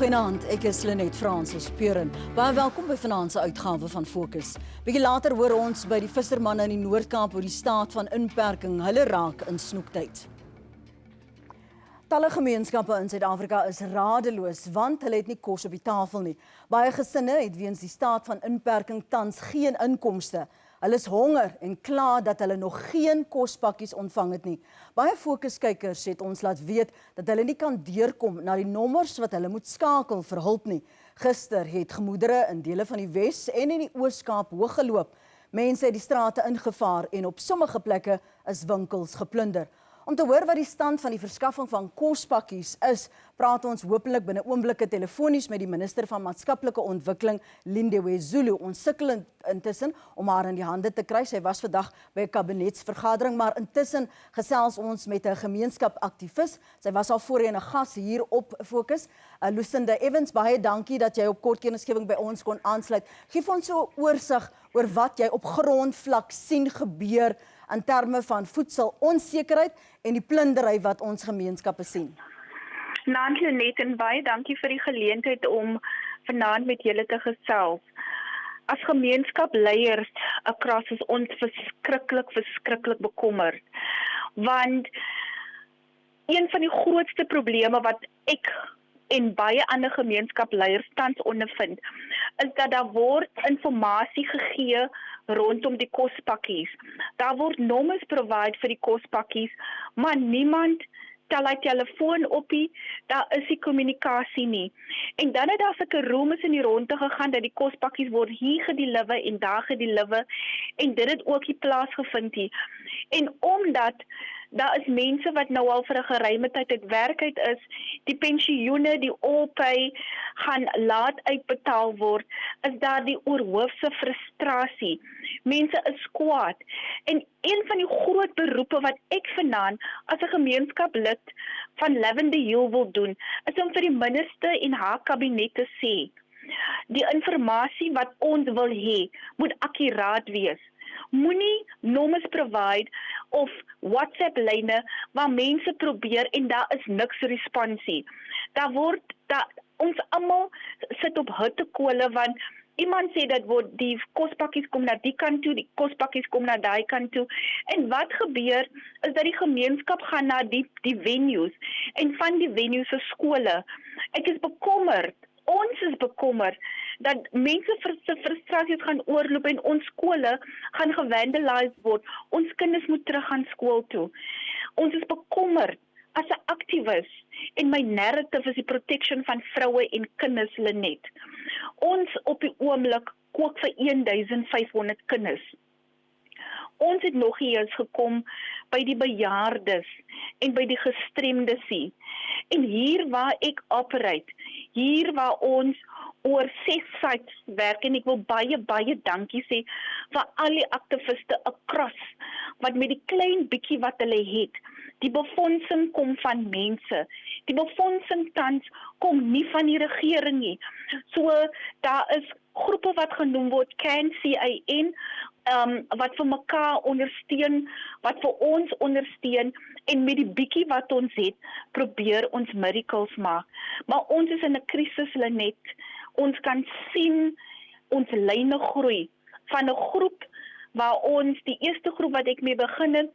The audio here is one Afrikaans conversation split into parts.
Goeienaand, ek is Lenet Francis Peuren. Baie welkom by vanaand se uitgawe van Fokus. Bietjie later hoor ons by die vissermanne in die Noord-Kaap oor die staat van inperking hulle raak in snoektyd. Talle gemeenskappe in Suid-Afrika is radeloos want hulle het nie kos op die tafel nie. Baie gesinne het weens die staat van inperking tans geen inkomste. Hulle is honger en kla dat hulle nog geen kospakkies ontvang het nie. Baie fokuskykers het ons laat weet dat hulle nie kan deurkom na die nommers wat hulle moet skakel vir hulp nie. Gister het gemoedere in dele van die Wes en in die Oos-Kaap hoog geloop. Mense het die strate ingevaar en op sommige plekke is winkels geplunder. Om te hoor wat die stand van die verskaffing van kospakkies is, praat ons hopelik binne oomblikke telefonies met die minister van Maatskaplike Ontwikkeling Lindiwe Zulu. Ons sukkel intussen om haar in die hande te kry. Sy was vandag by 'n kabinetsvergadering, maar intussen gesels ons met 'n gemeenskapaktivis. Sy was al voorheen 'n gas hier op Fokus. Lucinda Evans, baie dankie dat jy op kort kennisgewing by ons kon aansluit. Geef ons so 'n oorsig oor wat jy op grondvlak sien gebeur in terme van voedselonsekerheid en die plundery wat ons gemeenskappe sien. Lenet, en baie dankie vir die geleentheid om vanaand met julle te gesels. As gemeenskapleiers across is ons verskriklik bekommerd. Want een van die grootste probleme wat ek en baie ander gemeenskapleiers tans ondervind, is dat daar word informasie gegee rondom die kospakkies. Daar word nommers provide vir die kospakkies, maar niemand tel hy telefoon op nie, daar is die kommunikasie nie. En dan het daar sulke rumors in die ronde gegaan dat die kospakkies word hier gedeliver en daar gedeliver, en dit het ook nie plaasgevind nie. En omdat daar is mense wat nou al vir 'n geruime tyd uit werk uit is, die pensioene, die all-pay gaan laat uitbetaal word, is daar die oorhoofse frustrasie. Mense is kwaad. En een van die groot beroepe wat ek vanaand as 'n gemeenskaplid van Lavender Hill wil doen, is om vir die minister en haar kabinet te sê, die informasie wat ons wil hê, moet akkuraat wees. Moenie nommers provide of WhatsApp-lyne waar mense probeer en daar is niks responsie. Ons almal sit op hittekole want iemand sê dat die kospakkies kom na die kant toe, die kospakkies kom na daai kant toe. En wat gebeur is dat die gemeenskap gaan na die venues en van die venues se skole. Ek is bekommerd. Ons is bekommerd dat mense se frustrasies gaan oorloop en ons skole gaan gevandaliseer word. Ons kinders moet terug gaan skool toe. Ons is bekommerd as 'n aktivis en my narrative is die protection van vroue en kinders, Lenet. Ons op die oomblik kook vir 1500 kinders. Ons het nog eens gekom by die bejaardes en by die gestremdes nie. En hier waar ek operate, hier waar ons oor 6 sites werk, en ek wil baie dankie sê vir al die aktiviste across, wat met die klein bietjie wat hulle het, die befondsing kom van mense. Die befondsing tans kom nie van die regering nie. So daar is groepe wat genoem word CAN, wat vir mekaar ondersteun, wat vir ons ondersteun, en met die bietjie wat ons het, probeer ons miracles maak. Maar ons is in 'n krisis, Lenet. Ons kan sien ons lyne groei van 'n groep waar ons, die eerste groep wat ek mee begin het,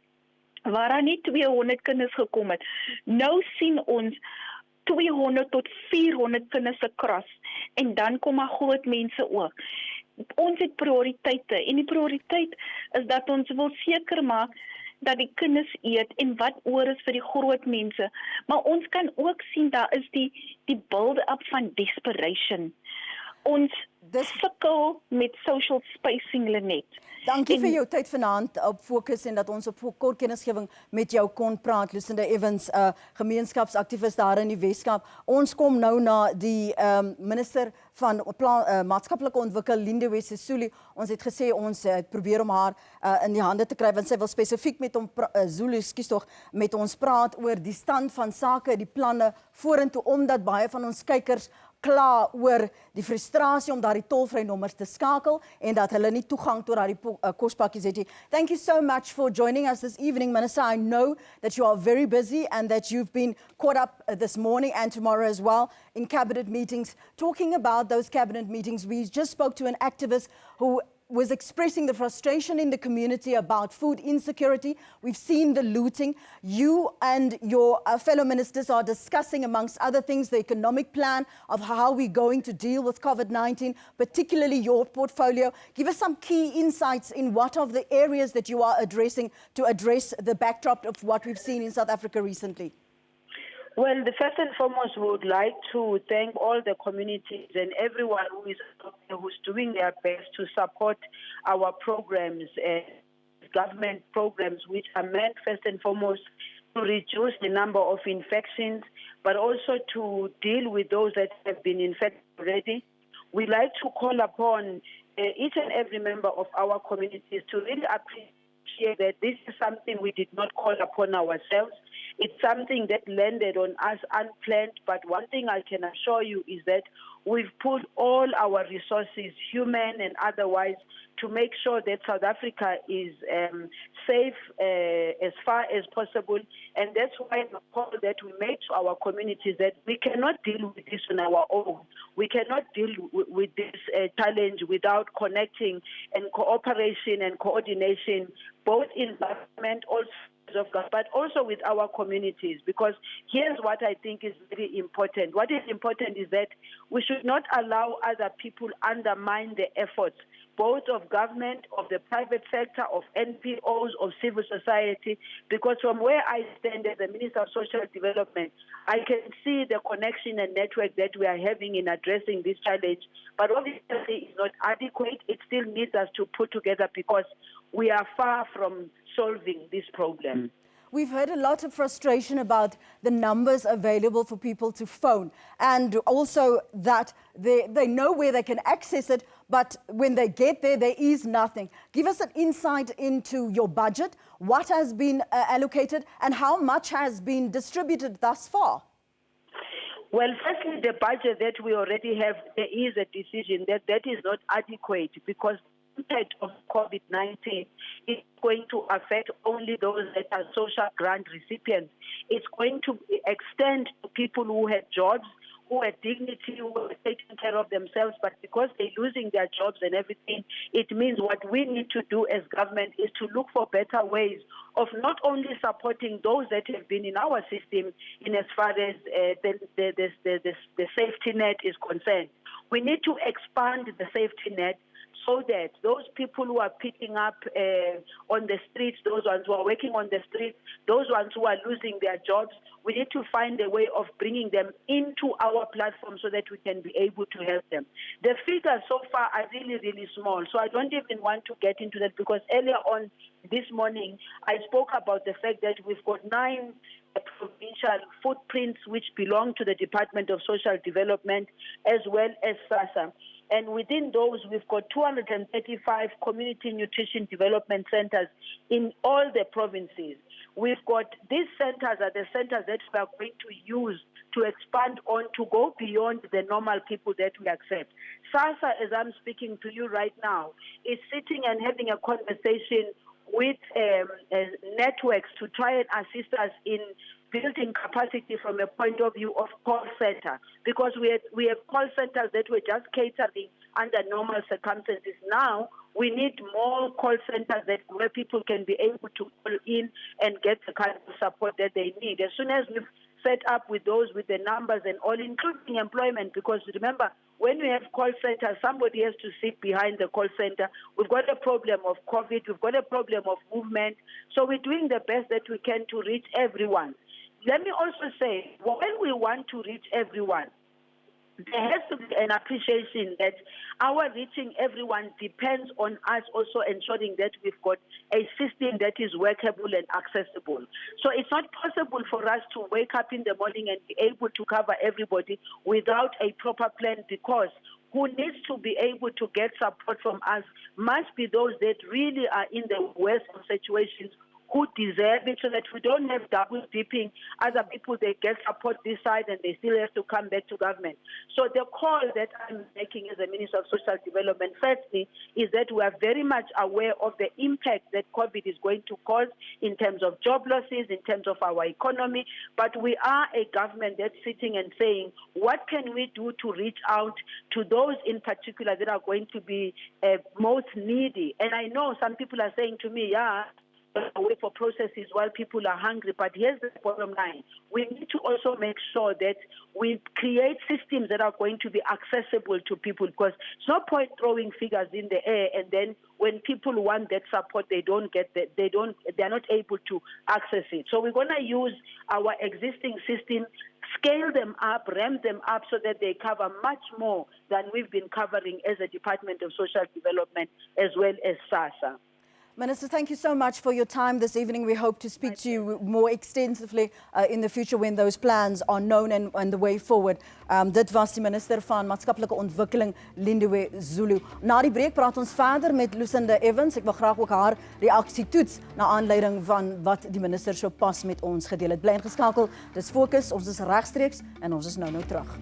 waar daar nie 200 kinders gekom het. Nou sien ons 200 tot 400 kinders across, en dan kom maar groot mense ook. Ons het prioriteite, en die prioriteit is dat ons wil seker maak dat die kinders eet, en wat oor is vir die groot mense. Maar ons kan ook sien, daar is die build-up van desperation. Ons sukkel met social spacing, Lenet. Dankie vir jou tyd vanaand op Fokus en dat ons op kort kennisgewing met jou kon praat. Lucinda Evans, gemeenskapsaktivis daar in die Weskaap. Ons kom nou na die minister van Maatskaplike Ontwikkeling Lindiwe Zulu. Ons het gesê ons probeer om haar in die hande te kry, want sy wil spesifiek met met ons praat oor die stand van sake, die planne vorentoe, omdat baie van ons kykers kla oor die frustrasie om daardie tolvrye nommers te skakel en dat hulle nie toegang tot daardie kospakkies het nie. Thank you so much for joining us this evening, Minister. I know that you are very busy and that you've been caught up this morning and tomorrow as well in cabinet meetings. Talking about those cabinet meetings, we just spoke to an activist who was expressing the frustration in the community about food insecurity. We've seen the looting. You and your fellow ministers are discussing, amongst other things, the economic plan of how we're going to deal with COVID-19, particularly your portfolio. Give us some key insights in what of the areas that you are addressing to address the backdrop of what we've seen in South Africa recently. Well, first and foremost, we would like to thank all the communities and everyone who's doing their best to support our programs, government programs, which are meant first and foremost to reduce the number of infections, but also to deal with those that have been infected already. We'd like to call upon each and every member of our communities to really appreciate that this is something we did not call upon ourselves. It's something that landed on us unplanned, but one thing I can assure you is that we've put all our resources, human and otherwise, to make sure that South Africa is safe as far as possible. And that's why the call that we made to our communities that we cannot deal with this on our own. We cannot deal with this challenge without connecting and cooperation and coordination, both in government, but also with our communities, because here's what I think is very important. What is important is that we should not allow other people undermine the efforts, both of government, of the private sector, of NPOs, of civil society, because from where I stand as the Minister of Social Development, I can see the connection and network that we are having in addressing this challenge, but obviously it's not adequate. It still needs us to put together because we are far from solving this problem. We've heard a lot of frustration about the numbers available for people to phone, and also that they know where they can access it, but when they get there, there is nothing. Give us an insight into your budget, what has been allocated, and how much has been distributed thus far. Well, firstly, the budget that we already have, there is a decision that is not adequate because impact of COVID-19 is going to affect only those that are social grant recipients. It's going to extend to people who had jobs, who had dignity, who were taking care of themselves, but because they're losing their jobs and everything, it means what we need to do as government is to look for better ways of not only supporting those that have been in our system in as far as the safety net is concerned. We need to expand the safety net so that those people who are picking up on the streets, those ones who are working on the streets, those ones who are losing their jobs, we need to find a way of bringing them into our platform so that we can be able to help them. The figures so far are really, really small, so I don't even want to get into that because earlier on this morning, I spoke about the fact that we've got 9 provincial footprints which belong to the Department of Social Development as well as SASA. And within those, we've got 235 community nutrition development centers in all the provinces. We've got these centers are the centers that we are going to use to expand on to go beyond the normal people that we accept. SASA, as I'm speaking to you right now, is sitting and having a conversation with networks to try and assist us in building capacity from a point of view of call center, because we have call centers that were just catering under normal circumstances. Now we need more call centers where people can be able to call in and get the kind of support that they need. As soon as we've set up with those, with the numbers and all, including employment, because remember, when we have call centers, somebody has to sit behind the call center. We've got a problem of COVID, we've got a problem of movement, so we're doing the best that we can to reach everyone. Let me also say, while we want to reach everyone, there has to be an appreciation that our reaching everyone depends on us also ensuring that we've got a system that is workable and accessible. So it's not possible for us to wake up in the morning and be able to cover everybody without a proper plan, because who needs to be able to get support from us must be those that really are in the worst of situations, who deserve it, so that we don't have double dipping. Other people, they get support this side and they still have to come back to government. So the call that I'm making as a Minister of Social Development, firstly, is that we are very much aware of the impact that COVID is going to cause in terms of job losses, in terms of our economy, but we are a government that's sitting and saying, what can we do to reach out to those in particular that are going to be most needy? And I know some people are saying to me, yeah, wait for processes while people are hungry. But here's the bottom line. We need to also make sure that we create systems that are going to be accessible to people, because it's no point throwing figures in the air and then when people want that support, they don't get that, they're not able to access it. So we're going to use our existing system, scale them up, ramp them up so that they cover much more than we've been covering as a Department of Social Development as well as SASA. Minister, thank you so much for your time this evening. We hope to speak to you more extensively in the future when those plans are known and the way forward. Dit was die minister van Maatskaplike Ontwikkeling Lindiwe Zulu. Na die breek praat ons verder met Lucinda Evans. Ek wil graag ook haar reaksie toets na aanleiding van wat die minister so pas met ons gedeel het. Bly ingeskakel. Dis Fokus. Ons is regstreeks en ons is nou terug.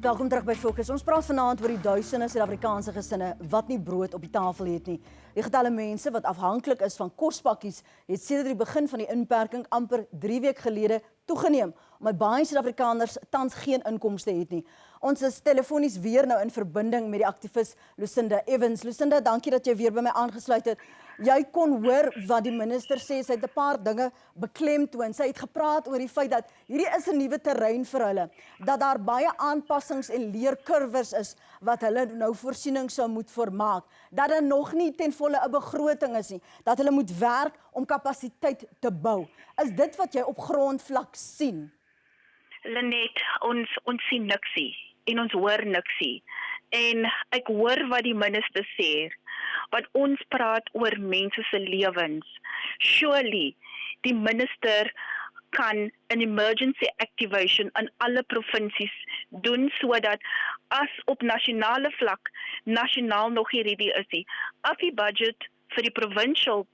Welkom terug by Fokus. Ons praat vanaand oor die duisende Suid-Afrikaanse gesinne wat nie brood op die tafel het nie. Die getalle mense wat afhanklik is van kospakkies het sedert die begin van die inperking amper 3 weke gelede toegeneem, omdat baie Suid-Afrikaners tans geen inkomste het nie. Ons is telefonies weer nou in verbinding met die aktivis Lucinda Evans. Lucinda, dankie dat jy weer by my aangesluit het. Jy kon hoor wat die minister sê, sy het 'n paar dinge beklemtoon. Sy het gepraat oor die feit dat hierdie is 'n nuwe terrein vir hulle, dat daar baie aanpassings en leerkurwes is wat hulle nou voorsiening sou moet voormaak, dat daar nog nie ten volle 'n begroting is nie, dat hulle moet werk om kapasiteit te bou. Is dit wat jy op grondvlak sien? Lenet, ons sien niksie en ons hoor niksie. En ek hoor wat die minister sê, want ons praat oor mense se lewens. Surely, die minister kan 'n emergency activation in alle provinsies doen, sodat as op nasionale vlak, nasionaal nog nie ready is nie, af die budget vir die provincial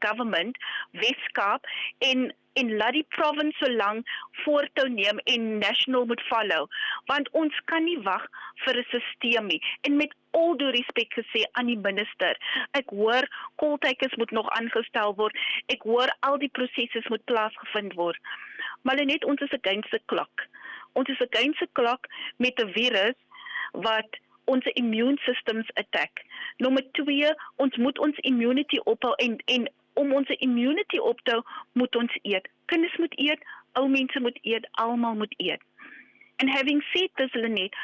government, Weskaap, en laat die province so lang voortou neem en national moet follow. Want ons kan nie wag vir 'n sisteem nie. En met al due respek gesê aan die minister, ek hoor koltekens moet nog aangestel word, ek hoor al die prosesse moet plaasgevind word. Maar net ons is 'n geinse klok. Ons is 'n geinse klok met 'n virus wat ons immune systems attack. Nommer 2, ons moet ons immunity ophou en om ons immunity op te hou, moet ons eet. Kinders moet eet, ou mense moet eet, almal moet eet. And having said this, Lenet,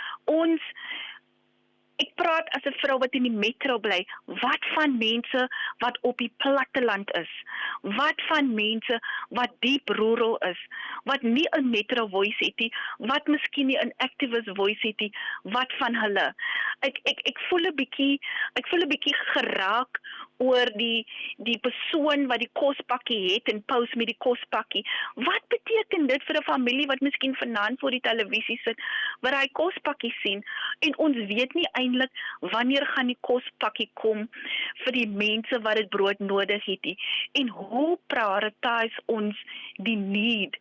ek praat as 'n vrou wat in die metro bly, wat van mense wat op die platteland is? Wat van mense wat diep rural is? Wat nie 'n metro voice het nie, wat miskien nie 'n activist voice het nie, wat van hulle? Ek voel 'n bietjie geraak oor die persoon wat die kospakkie het en post met die kospakkie. Wat beteken dit vir 'n familie wat miskien vanaand voor die televisie sit, wat hy kospakkie sien en ons weet nie eintlik wanneer gaan die kospakkie kom vir die mense wat dit brood nodig het nie. En hoe prioritize ons die need?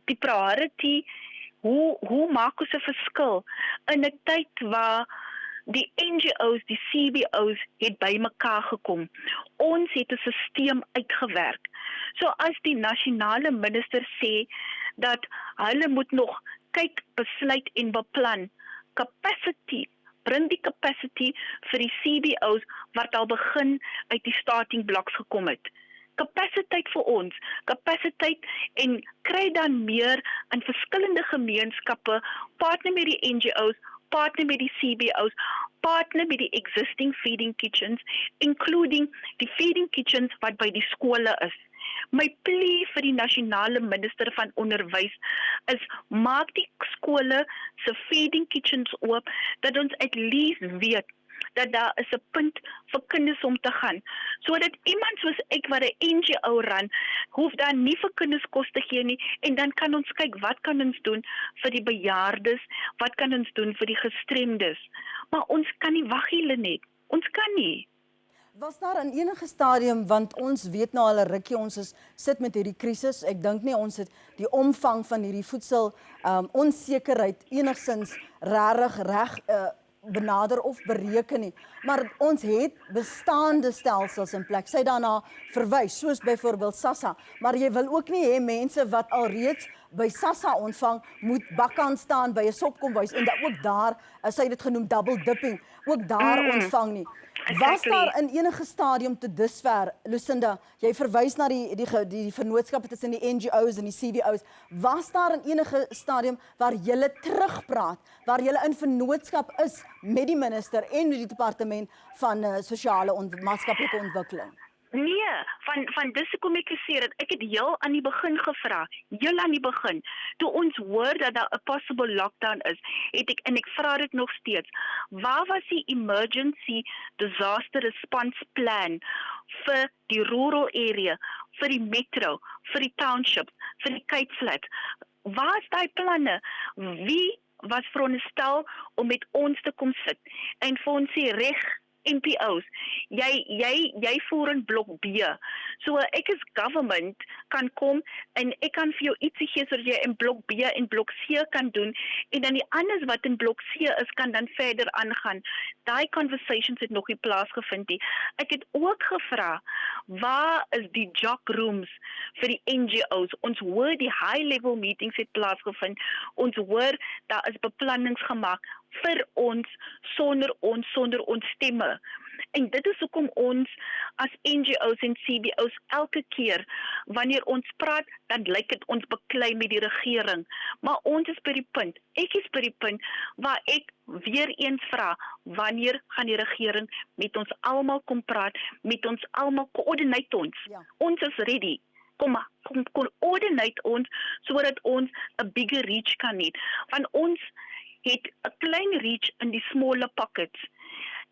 Die priority, hoe maak ons 'n verskil in 'n tyd waar die NGO's, die CBO's het by mekaar gekom. Ons het 'n stelsel uitgewerk. So as die nasionale minister sê dat hulle moet nog kyk, besluit en beplan, capacity, bring die capacity vir die CBO's wat al begin uit die starting blocks gekom het. kapasiteit vir ons, kapasiteit en kry dan meer in verskillende gemeenskappe, partner met die NGO's, partner met die CBO's, partner met die existing feeding kitchens, including die feeding kitchens wat by die skole is. My plea vir die nasionale minister van onderwys is maak die skole se feeding kitchens oop, dat ons at least weet dat daar is 'n punt vir kinders om te gaan, sodat iemand soos ek wat 'n NGO ran, hoef dan nie vir kinders kos te gee nie, en dan kan ons kyk wat kan ons doen vir die bejaardes, wat kan ons doen vir die gestremdes, maar ons kan nie wag hier net, ons kan nie. Was daar in enige stadium, want ons weet nou al 'n rukkie, sit met hierdie krisis, ek dink nie ons het die omvang van hierdie voedsel onsekerheid enigsins reg benader of bereken nie, maar ons het bestaande stelsels in plek, sy daarna verwys, soos byvoorbeeld SASSA, maar jy wil ook nie hê mense wat alreeds by SASSA ontvang, moet bakkant staan by 'n sopkombuis, en dat ook daar, sy het dit genoem double dipping, ook daar ontvang nie. Was daar in enige stadium te dusver, Lucinda, jy verwys na die vennootskappe tussen die NGO's en die CBO's, was daar in enige stadium waar julle terugpraat, waar julle in vennootskap is met die minister en met die departement van maatskaplike ontwikkeling? Nee, van dis hoekom ek gesê het, ek het heel aan die begin gevra, heel aan die begin, toe ons hoor dat daar 'n possible lockdown is, en ek vra dit nog steeds, waar was die emergency disaster response plan vir die rural area, vir die metro, vir die townships, vir die Cape Flats? Waar is daai planne? Wie was veronderstel om met ons te kom sit en vir ons sê reg, NPO's, jy voer in blok B. So ek as government kan kom en ek kan vir jou ietsie gee sodat jy in blok B en blok C kan doen, en dan die anders wat in blok C is, kan dan verder aangaan. Daai conversations het nog nie plaasgevind nie. Ek het ook gevra, waar is die job rooms vir die NGO's? Ons hoor die high level meetings het plaasgevind. Ons hoor daar is beplannings gemaak vir ons, sonder ons stemme. En dit is hoekom ons as NGO's en CBO's elke keer, wanneer ons praat, dan lyk dit ons beklei met die regering. Maar ons is by die punt, ek is by die punt, waar ek weer eens vra, wanneer gaan die regering met ons almal kom praat, met ons almal, coördinate ons. Ja. Ons is ready. Kom coördinate ons, sodat ons 'n bigger reach kan hê. Want ons het 'n klein reach in die smaller pockets.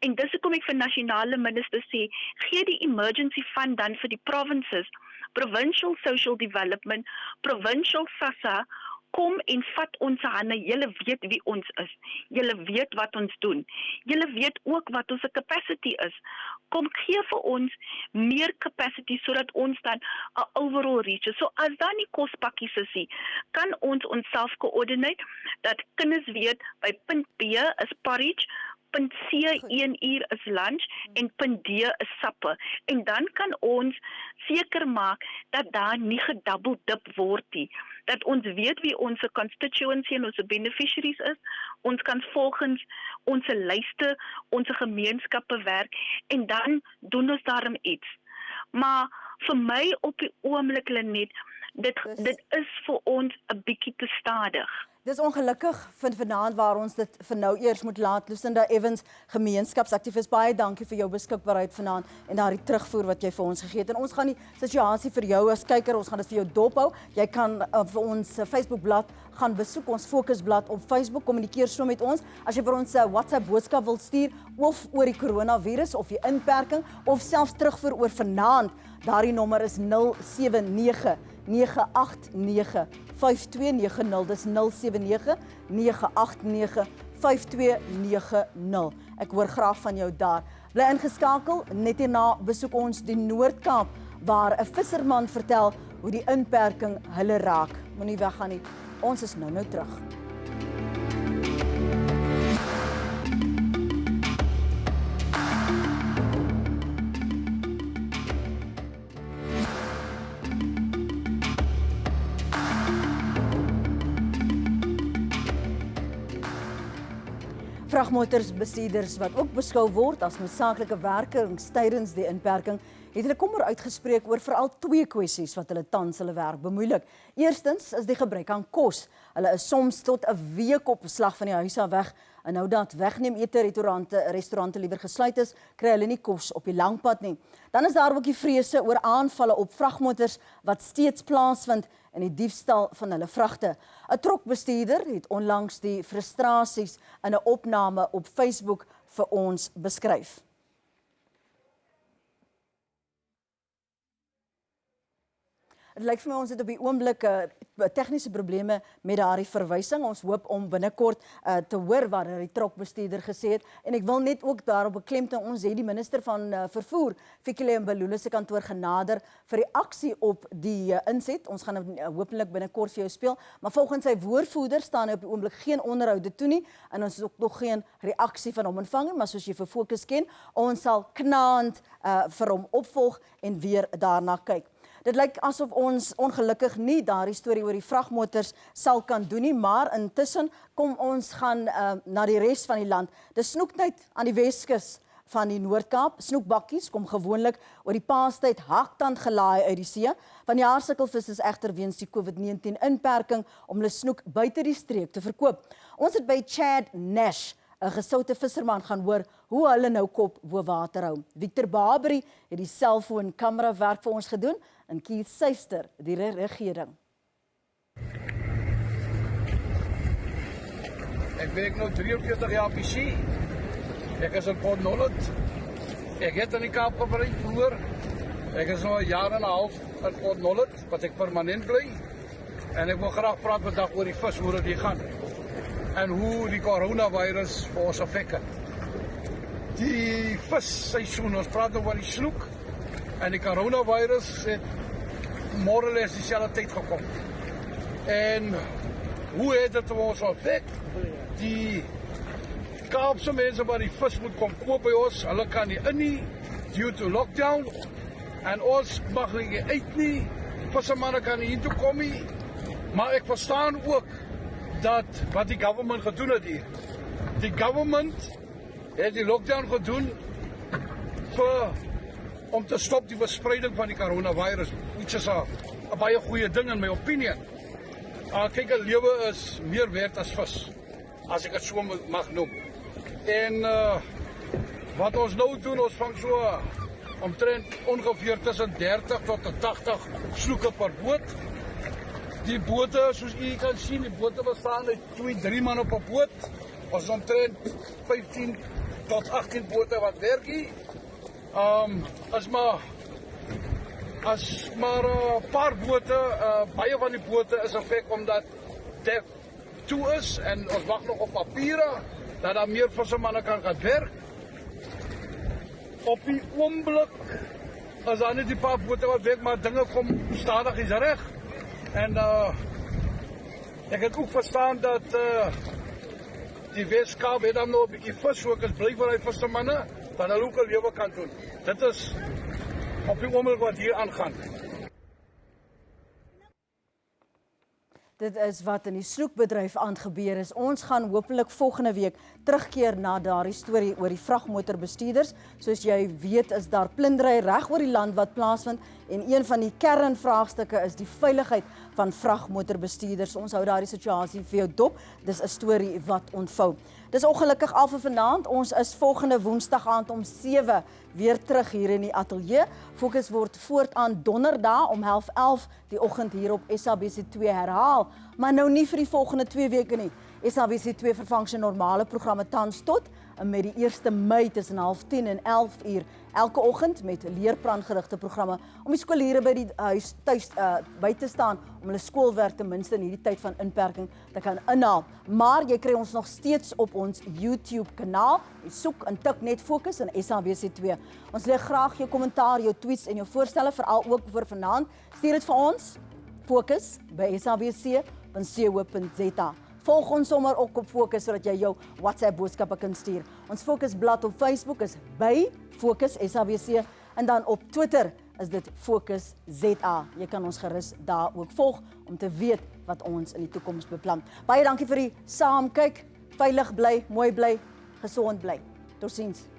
En dis hoekom ek vir nasionale minister sê, gee die emergency fund dan vir die provinces, provincial social development, provincial SASSA, kom en vat ons hande, julle weet wie ons is, julle weet wat ons doen, julle weet ook wat ons capacity is, kom gee vir ons meer capacity, sodat ons dan 'n overall reach is. So as daar nie kospakkies is nie, kan ons onsself coördinate, dat kinders weet, by punt B is porridge, punt C 1 uur is lunch en punt D is sappe. En dan kan ons seker maak dat daar nie gedouble dip word nie. Dat ons weet wie ons constituency en ons beneficiaries is. Ons kan volgens ons lyste, ons gemeenskappe werk en dan doen ons daarom iets. Maar vir my op die oomblik net, dit is vir ons 'n bietjie te stadig. Dis ongelukkig vanaand waar ons dit vir nou eers moet laat. Lucinda Evans, gemeenskapsaktivis, baie dankie vir jou beskikbaarheid vanaand en daardie terugvoer wat jy vir ons gegee het. En ons gaan die situasie vir jou as kyker, ons gaan dit vir jou dophou. Jy kan vir ons Facebookblad gaan besoek, ons Fokusblad op Facebook, kommunikeer so met ons. As jy vir ons 'n WhatsApp boodskap wil stuur of oor die coronavirus of die inperking of selfs terugvoer oor vanaand, daardie nommer is 079-989-5290, dis 079-989-5290. Ek hoor graag van jou daar. Bly ingeskakel, net hierna besoek ons die Noord-Kaap, waar 'n visserman vertel hoe die inperking hulle raak. Moenie weggaan nie, ons is nou terug. Vragmotorsbestuurders wat ook beskou word as noodsaaklike werkers tydens die inperking, het hulle kommer uitgespreek oor veral twee kwessies wat hulle tans hulle werk bemoeilik. Eerstens is die gebrek aan kos. Hulle is soms tot 'n week op beslag van die huis af weg, en nou dat wegneem ete restaurante liewer gesluit is, kry hulle nie kos op die langpad nie. Dan is daar ook die vrese oor aanvalle op vragmotors wat steeds plaasvind en die diefstal van hulle vragte. 'n Trokbestuurder het onlangs die frustrasies in 'n opname op Facebook vir ons beskryf. Het lyk vir my ons het op die oomblik tegniese probleme met daardie verwysing. Ons hoop om binnekort te hoor wat die trokbestuurder gesê het. En ek wil net ook daarop beklemtoon, ons het die minister van vervoer, Fikile Mbalula se kantoor genader vir die aksie op die inset. Ons gaan hopelik binnekort vir jou speel, maar volgens sy woordvoerder staan hy op die oomblik geen onderhoude toe nie en ons het ook nog geen reaksie van hom ontvang nie, maar soos jy vir Fokus ken, ons sal knaand vir hom opvolg en weer daarna kyk. Dit lyk asof ons ongelukkig nie daardie storie oor die vragmotors sal kan doen nie, maar intussen kom ons gaan na die res van die land. Dis snoektyd aan die Weskus van die Noord-Kaap. Snoekbakkies kom gewoonlik oor die paastyd haktand gelaai uit die see. Vanjaar sukkel vissers egter weens die COVID-19 inperking om hulle snoek buite die streek te verkoop. Ons het by Chad Nash, 'n gesoute visserman, gaan hoor hoe hulle nou kop bo water hou. Victor Barbary het die selfoonkamera werk vir ons gedoen en Keith Seister die regering. Ek werk nou 43 jaar op die see. Ek is in Port Nollet. Ek het in die Kaap gebly vroeër. Ek is nou 'n jaar en 'n half in Port Nollet, wat ek permanent bly. En ek wil graag praat vandag oor die vis, hoe dit gaan. En hoe die coronavirus vir ons affek. Die visseisoen, ons praat nou oor die snoek. En die coronavirus het more or less dieselfde tyd gekom. En hoe het dit ons affek? Die Kaapse mense wat die vis moet kom koop by ons, hulle kan nie in nie, due to lockdown. En ons mag nie uit nie, vissermanne kan nie hiertoe kom nie. Maar ek verstaan ook dat wat die government gedoen het hier. Die government het die lockdown gedoen om te stop die verspreiding van die coronavirus. Iets is 'n baie goeie ding in my opinie. Kyk, 'n lewe is meer werd as vis, as ek dit so mag noem. En wat ons nou doen, ons vang so omtrent ongeveer tussen 30 tot 80 snoeke per boot. Die bote, soos u kan sien, die bote bestaan uit 2-3 man op 'n boot. Ons is omtrent 15 tot 18 bote wat werk hier. As maar 'n paar bote, baie van die bote is affek omdat dit toe is en ons wag nog op papiere dat daar meer vissermanne kan gaan werk. Op die oomblik is daar net die paar bote wat werk, maar dinge kom stadig is reg. En ek het ook verstaan dat die Weskaap het dan nou 'n bietjie vis, so ek is bly vir die vissermanne dat hulle ook 'n lewe kan doen. Dit is op die oomblik wat hier aangaan. Dit is wat in die snoekbedryf aangebeur is. Ons gaan hopelik volgende week terugkeer na daardie storie oor die vragmotorbestuurders. Soos jy weet is daar plundering reg oor die land wat plaasvind en een van die kernvraagstukke is die veiligheid van vragmotorbestuurders. Ons hou daardie situasie vir jou dop. Dis 'n storie wat ontvou. Dis ongelukkig al vir vanaand. Ons is volgende Woensdag aand om 7 weer terug hier in die ateljee. Fokus word voortaan donderdag om 11:30 die oggend hier op SABC 2 herhaal, maar nou nie vir die volgende 2 weke nie. SABC 2 vervang sy normale programme tans tot en met die 1 Mei tussen 10:30 en 11:00 elke oggend met leerplangerigte programme om die skoolleerders by die huis tuis by te staan om hulle skoolwerk ten minste in hierdie tyd van inperking te kan inhaal. Maar jy kry ons nog steeds op ons YouTube kanaal. Jy soek en tik net Fokus in SABC 2. Ons lees graag jou kommentaar, jou tweets en jou voorstelle, veral ook vir vanaand. Stuur dit vir ons Fokus by sabc.co.za. Volg ons sommer ook op Fokus sodat jy jou WhatsApp boodskappe kan stuur. Ons Fokusblad op Facebook is by Fokus SABC en dan op Twitter is dit Fokus ZA. Jy kan ons gerus daar ook volg om te weet wat ons in die toekoms beplan. Baie dankie vir die saamkyk. Veilig bly, mooi bly. Gesond bly. Totsiens.